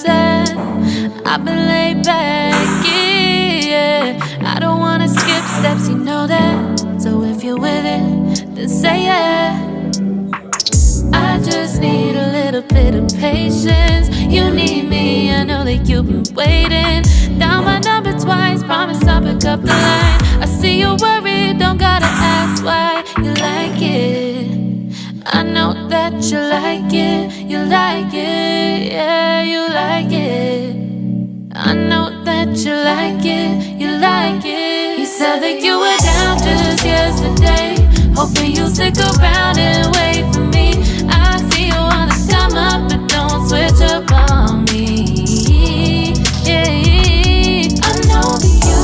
upset. I've been laid back, yeah. I don't wanna skip steps, you know that. So if you're with it, then say yeah. I just need a little bit of patience. You need me, I know that you've been waiting. Down my number twice, promise I'll pick up the line. I see you worried, don't gotta ask why. You like it, I know that you like it. You like it, yeah, you like it. I know that you like it, you like it. You said that you were down just yesterday, hoping you'll stick around and wait for me. I see you wanna come up, but don't switch up on me. Yeah, I know that you,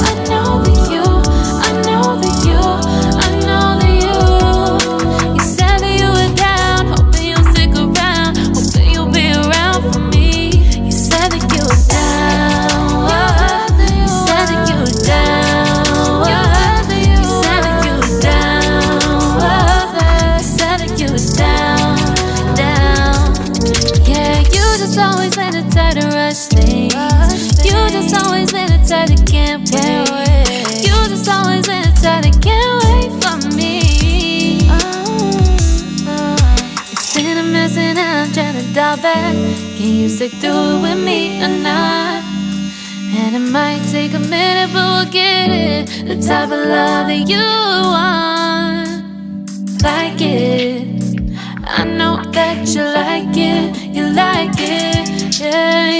I know that you, I know that you, I know that you. You said that you were down, hoping you'll stick around, hoping you'll be around for me. You said that you were down, you said that you were down, you said that you were down, you said that you were down, down. Yeah, you just always in the type to rush things. You just always in the type that can't wait. You just always in the type that can't wait for me. It's been a mess and I'm trying to dial back. Can you stick through it with me or not? And it might take a minute, but we'll get it. The type of love that you want. Like it, I know that you like it. You like it, yeah.